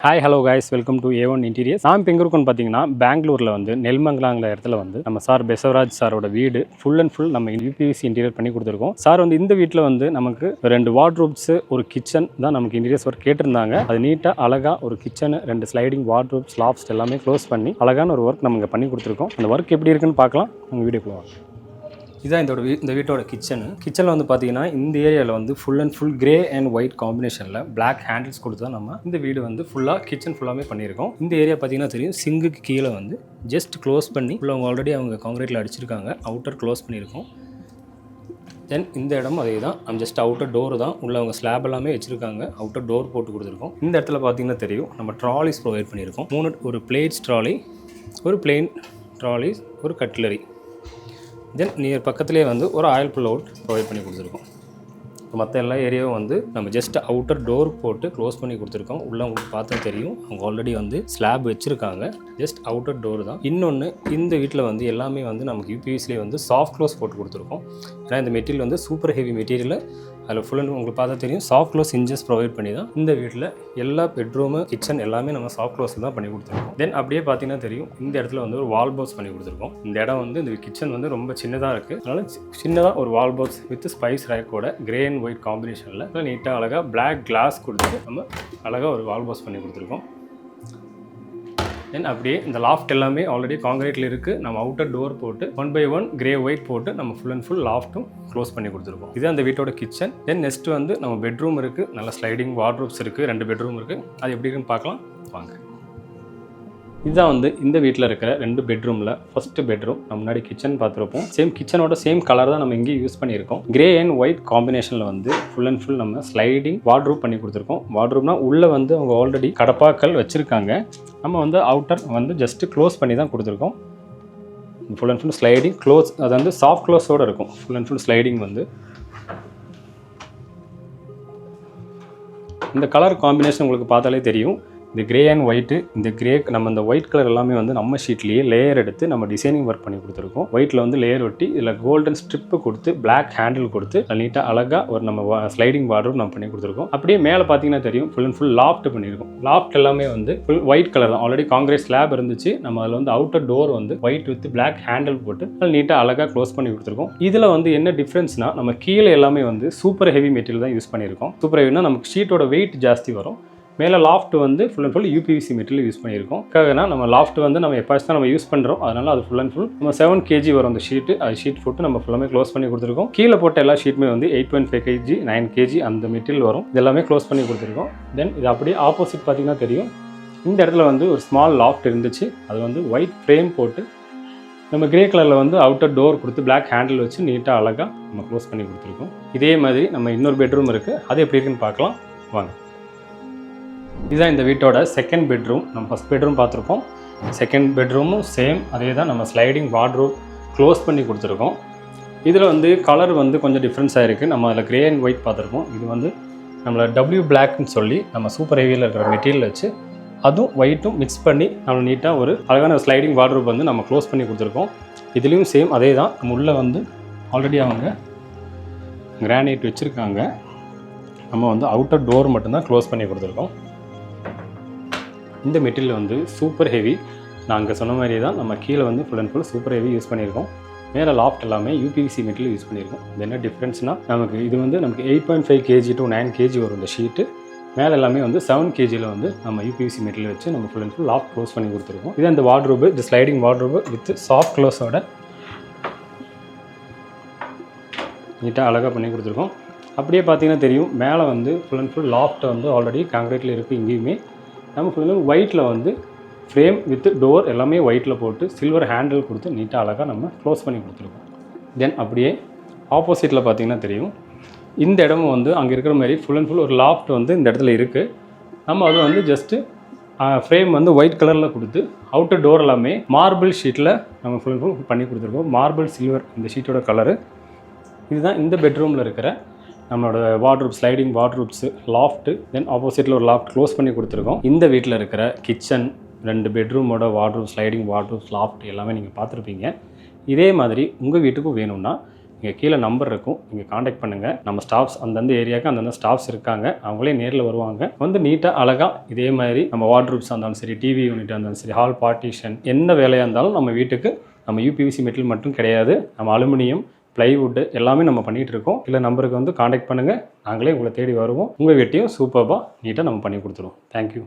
Hi hello guys, welcome to A1 interiors. நான் இப்போ எங்கே இருக்கோன்னு பார்த்தீங்கன்னா, பெங்களூரில் வந்து நெல்மங்கலாங்கிற இடத்துல வந்து நம்ம சார் பெசவராஜ் சாரோட வீடு ஃபுல் அண்ட் ஃபுல் நம்ம UPVC இன்டீரியர் பண்ணி கொடுத்துருக்கோம். சார் வந்து இந்த வீட்டில் வந்து நமக்கு 2 வார்ட்ரூப்ஸ், ஒரு கிச்சன் தான் நமக்கு இன்டீரியர்ஸ் ஒர்க் கேட்டிருந்தாங்க. அது நீட்டாக அழகாக ஒரு கிச்சனு, 2 ஸ்லைடிங் வார்ட்ரூப்ஸ், லாப்ஸ் எல்லாமே க்ளோஸ் பண்ணி அழகான ஒரு ஒர்க் நம்ம இங்கே பண்ணி கொடுத்துருக்கோம். அந்த ஒர்க் எப்படி இருக்குன்னு பார்க்கலாம். உங்கள் வீடியோக்குள்ள வாங்க. இதுதான் இந்த வீட்டோட கிச்சனில் வந்து பார்த்தீங்கன்னா இந்த ஏரியாவில் வந்து full and full grey and white காம்பினேஷனில் பிளாக் ஹேண்டில்ஸ் கொடுத்து தான் நம்ம இந்த வீடு வந்து கிச்சன் ஃபுல்லாகவே பண்ணியிருக்கோம். இந்த ஏரியா பார்த்தீங்கன்னா தெரியும், சிங்குக்கு கீழே வந்து ஜஸ்ட் க்ளோஸ் பண்ணி அவங்க ஆல்ரெடி அவங்க காங்கிரீட்டில் அடிச்சிருக்காங்க. அவுட்டர் க்ளோஸ் பண்ணியிருக்கோம். தென் இந்த இடம் அதே தான், நம்ம ஜஸ்ட் அவுட்டர் டோர் தான் உள்ள அவங்க ஸ்லாப் எல்லாமே வச்சுருக்காங்க. அவுட்டர் டோர் போட்டு கொடுத்துருக்கோம். இந்த இடத்துல பார்த்தீங்கன்னா தெரியும், நம்ம ட்ராலிஸ் ப்ரொவைட் பண்ணியிருக்கோம். 3 ஒரு பிளேட்ஸ் ட்ராலி, ஒரு பிளெயின் ட்ராலிஸ், ஒரு கட்லரி. தென் நியர் பக்கத்துலேயே வந்து ஒரு ஆயில் புல் அவுட் ப்ரொவைட் பண்ணி கொடுத்துருக்கோம். மற்ற எல்லா ஏரியாவும் வந்து நம்ம ஜஸ்ட் அவுட்டர் டோர் போட்டு க்ளோஸ் பண்ணி கொடுத்துருக்கோம். உள்ள உங்களுக்கு பார்த்தா தெரியும், அவங்க ஆல்ரெடி வந்து ஸ்லாப் வச்சுருக்காங்க. ஜஸ்ட் அவுட்டர் டோர் தான். இன்னொன்று, இந்த வீட்டில் வந்து எல்லாமே வந்து நமக்கு UPVCலேயே வந்து சாஃப்ட் க்ளோஸ் போட்டு கொடுத்துருக்கோம். ஏன்னா இந்த மெட்டீரியல் வந்து சூப்பர் ஹெவி மெட்டீரியல். அதில் ஃபுல் அண்ட் உங்களுக்கு பார்த்தா தெரியும், சாஃப்ட் க்ளோஸ் இன்ஜஸ் ப்ரொவைட் பண்ணி தான் இந்த வீட்டில் எல்லா பெட்ரூமு, கிச்சன் எல்லாமே நம்ம சாஃப்ட் க்ளோஸ் தான் பண்ணி கொடுத்துருக்கோம். தென் அப்படியே பார்த்தீங்கன்னா தெரியும், இந்த இடத்துல வந்து ஒரு வால் பாக்ஸ் பண்ணி கொடுத்துருக்கோம். இந்த இடம் வந்து இந்த கிச்சன் வந்து ரொம்ப சின்னதாக இருக்குது. அதனால் சின்னதாக ஒரு வால் பாக்ஸ் வித் ஸ்பைஸ் ரேக்கோட கிரே அண்ட் ஒயிட் காம்பினேஷனில் நீட்டாக அழகாக பிளாக் கிளாஸ் கொடுத்து நம்ம அழகாக ஒரு வால் பாக்ஸ் பண்ணி கொடுத்துருக்கோம். தென் அப்படியே இந்த லாஃப்ட் எல்லாமே ஆல்ரெடி காங்கிரீட்டில் இருக்குது. நம்ம அவுட்டர் டோர் போட்டு 1/1 கிரே ஒயிட் போட்டு நம்ம ஃபுல் அண்ட் ஃபுல் லாஃப்ட்டும் க்ளோஸ் பண்ணி கொடுத்துருக்கோம். இது அந்த வீட்டோட கிச்சன். தென் நெக்ஸ்ட் வந்து நம்ம பெட்ரூம் இருக்குது. நல்ல ஸ்லைடிங் வார்ட்ரூப்ஸ் இருக்குது. 2 பெட்ரூம் இருக்குது. அது எப்படி இருக்குன்னு பார்க்கலாம் வாங்க. இதுதான் வந்து இந்த வீட்டில் இருக்கிற 2 பெட்ரூமில் ஃபர்ஸ்ட் பெட்ரூம். நம்ம முன்னாடி கிச்சன் பார்த்துருப்போம். கிச்சனோட சேம் கலர் தான் நம்ம இங்கேயும் யூஸ் பண்ணியிருக்கோம். கிரே அண்ட் ஒயிட் காம்பினேஷனில் வந்து ஃபுல் அண்ட் ஃபுல் நம்ம ஸ்லைடிங் வார்ட்ரூப் பண்ணி கொடுத்துருக்கோம். வார்ட்ரூப்னா உள்ளே வந்து அவங்க ஆல்ரெடி கடப்பாக்கள் வச்சுருக்காங்க. நம்ம வந்து அவுட்டர் வந்து ஜஸ்ட் க்ளோஸ் பண்ணி தான் கொடுத்துருக்கோம். Full and full sliding close, அது வந்து சாஃப்ட் க்ளோஸோடு இருக்கும். ஃபுல் அண்ட் ஃபுல் ஸ்லைடிங் வந்து இந்த கலர் காம்பினேஷன் உங்களுக்கு பார்த்தாலே தெரியும். இந்த கிரே அண்ட் ஒயிட்டு, இந்த கிரே நம்ம இந்த ஒயிட் கலர் எல்லாமே வந்து நம்ம ஷீட்லேயே லேயர் எடுத்து நம்ம டிசைனிங் ஒர்க் பண்ணி கொடுத்துருக்கோம். ஒயிட்டில் வந்து லேயர் ஒட்டி இதில் கோல்டன் ஸ்ட்ரிப்பு கொடுத்து பிளாக் ஹேண்டில் கொடுத்து நீட்டாக அழகாக ஒரு நம்ம ஸ்லைடிங் வார்ட்ரூப் நம்ம பண்ணி கொடுத்துருக்கோம். அப்படியே மேலே பார்த்தீங்கன்னா தெரியும், ஃபுல் அண்ட் ஃபுல் லாஃப்ட் பண்ணியிருக்கோம். லாஃப்ட் எல்லாமே வந்து ஃபுல் ஒயிட் கலர் தான். ஆல்ரெடி காங்கிரீட் ஸ்லாப் இருந்துச்சு. நம்ம அதில் வந்து அவுட்டர் டோர் வந்து ஒயிட் வித் பிளாக் ஹேண்டில் போட்டு அதில் நீட்டாக அழகாக க்ளோஸ் பண்ணி கொடுத்துருக்கோம். இதில் வந்து என்ன டிஃப்ரென்ஸ்னால், நம்ம கீழே எல்லாமே வந்து சூப்பர் ஹெவி மெட்டீரியல் தான் யூஸ் பண்ணியிருக்கோம். சூப்பர் ஹெவினா நமக்கு ஷீட்டோட வெயிட் ஜாஸ்தி வரும். மேலே லாஃப்ட் வந்து full and full UPVC material use பண்ணியிருக்கோம். ஏன்னா நம்ம லாஃப்ட் வந்து நம்ம எப்போ தான் நம்ம யூஸ் பண்ணுறோம். அதனால் அது ஃபுல் அண்ட் ஃபுல் நம்ம 7 kg வரும் அந்த ஷீட்டு. அது ஷீட் போட்டு நம்ம ஃபுல்லாமே க்ளோஸ் பண்ணி கொடுத்துருக்கோம். கீழே போட்ட எல்லா ஷீட்டுமே வந்து 8.5 kg 9 kg அந்த மெட்டீரியல் வரும். இதெல்லாமே க்ளோஸ் பண்ணி கொடுத்துருக்கோம். தென் இது அப்படியே ஆப்போசிட் பார்த்தீங்கன்னா தெரியும், இந்த இடத்துல வந்து ஒரு ஸ்மால் லாஃப்ட் இருந்துச்சு. அது வந்து ஒயிட் ஃப்ரேம் போட்டு நம்ம கிரே கலரில் வந்து அவுட்டர் டோர் கொடுத்து பிளாக் ஹேண்டில் வச்சு நீட்டாக அழகாக நம்ம க்ளோஸ் பண்ணி கொடுத்துருக்கோம். இதே மாதிரி நம்ம இன்னொரு பெட்ரூம் இருக்குது. அது எப்படி இருக்குன்னு பார்க்கலாம் வாங்க. இதுதான் இந்த வீட்டோட செகண்ட் பெட்ரூம். நம்ம ஃபஸ்ட் பெட்ரூம் பார்த்துருப்போம். செகண்ட் பெட்ரூமும் சேம் அதே தான். நம்ம ஸ்லைடிங் வார்ட்ரூப் க்ளோஸ் பண்ணி கொடுத்துருக்கோம். இதில் வந்து கலர் வந்து கொஞ்சம் டிஃப்ரென்ஸ் ஆகிருக்கு. நம்ம அதில் கிரே அண்ட் ஒயிட் பார்த்துருப்போம். இது வந்து நம்மளை W பிளாக்னு சொல்லி நம்ம சூப்பர் ஹெவியில் இருக்கிற மெட்டீரியல் வச்சு அதுவும் ஒயிட்டும் மிக்ஸ் பண்ணி நம்ம நீட்டாக ஒரு அழகான ஸ்லைடிங் வார்ட்ரூப் வந்து நம்ம க்ளோஸ் பண்ணி கொடுத்துருக்கோம். இதுலேயும் சேம் அதே தான். நம்ம உள்ளே வந்து ஆல்ரெடி அவங்க கிரானைட் வச்சுருக்காங்க. நம்ம வந்து அவுட்டர் டோர் மட்டும்தான் க்ளோஸ் பண்ணி கொடுத்துருக்கோம். இந்த மெட்டீரியல் வந்து சூப்பர் ஹெவி. நாங்கள் சொன்ன மாதிரியே தான் நம்ம கீழே வந்து full and full super heavy use பண்ணியிருக்கோம். மேலே லாஃப்ட் எல்லாமே UPVC மெட்டீரியல் யூஸ் பண்ணியிருக்கோம். இது என்ன டிஃப்ரென்ஸ்னால், நமக்கு இது வந்து நமக்கு 8.5 kg to 9 kg வரும் இந்த ஷீட்டு. மேலே எல்லாமே வந்து 7 kgயில் வந்து நம்ம UPVC மெட்டீரியல் வச்சு நம்ம full and full loft close பண்ணி கொடுத்துருக்கோம். இது அந்த வார்ட்ரூபு, இந்த ஸ்லைடிங் வார்ட்ரூபு வித் சாஃப்ட் க்ளோஸோட நீட்டாக அழகாக பண்ணி கொடுத்துருக்கோம். அப்படியே பார்த்தீங்கன்னா தெரியும், மேலே வந்து ஃபுல் அண்ட் ஃபுல் லாஃப்ட்டை வந்து ஆல்ரெடி காங்கிரீட்டில் இருக்குது. இங்கேயுமே நம்ம ஃபுல் அண்ட் ஒயிட்டில் வந்து ஃப்ரேம் வித் டோர் எல்லாமே ஒயிட்டில் போட்டு சில்வர் ஹேண்டில் கொடுத்து நீட்டாக அழகாக நம்ம க்ளோஸ் பண்ணி கொடுத்துருக்கோம். தென் அப்படியே ஆப்போசிட்டில் பார்த்தீங்கன்னா தெரியும், இந்த இடமும் வந்து அங்கே இருக்கிற மாதிரி ஃபுல் அண்ட் ஃபுல் ஒரு லாஃப்ட் வந்து இந்த இடத்துல இருக்குது. நம்ம அது வந்து ஜஸ்ட்டு ஃப்ரேம் வந்து ஒயிட் கலரில் கொடுத்து அவுட்டர் டோர் எல்லாமே மார்பிள் ஷீட்டில் நம்ம ஃபுல் அண்ட் ஃபுல் பண்ணி கொடுத்துருக்கோம். மார்பிள் சில்வர் இந்த ஷீட்டோட கலரு. இதுதான் இந்த பெட்ரூமில் இருக்கிற நம்மளோட வார்ட்ரூப், ஸ்லைடிங் வார்ட்ரூப்ஸு, லாஃப்ட்டு. தென் ஆப்போசிட்டில் ஒரு லாஃப்ட் க்ளோஸ் பண்ணி கொடுத்துருக்கோம். இந்த வீட்டில் இருக்கிற கிச்சன், 2 பெட்ரூமோட வார்ட்ரூப், ஸ்லைடிங் வார்ட்ரூப், லாஃப்ட் எல்லாமே நீங்கள் பார்த்துருப்பீங்க. இதே மாதிரி உங்கள் வீட்டுக்கும் வேணும்னா இங்கே கீழே நம்பர் இருக்கும், நீங்கள் காண்டாக்ட் பண்ணுங்கள். நம்ம ஸ்டாஃப்ஸ் அந்தந்த ஏரியாவுக்கு அந்தந்த ஸ்டாஃப்ஸ் இருக்காங்க, அவங்களே நேரில் வருவாங்க. வந்து நீட்டாக அழகாக இதே மாதிரி நம்ம வார்ட்ரூப்ஸாக இருந்தாலும் சரி, டிவி யூனிட்டாக இருந்தாலும் சரி, ஹால் பார்ட்டிஷன், என்ன வேலையாக இருந்தாலும் நம்ம வீட்டுக்கு நம்ம யூபிவிசி மெட்டீரியல் மட்டும் கிடையாது, நம்ம அலுமினியம், ப்ளைவுட்டு எல்லாமே நம்ம பண்ணிகிட்டு இருக்கோம். இல்லை நம்பருக்கு வந்து காண்டாக்ட் பண்ணுங்கள், நாங்களே உங்களை தேடி வருவோம். உங்கள் வீட்டையும் சூப்பராக நீட்டாக நம்ம பண்ணி கொடுத்துருவோம். தேங்க்யூ.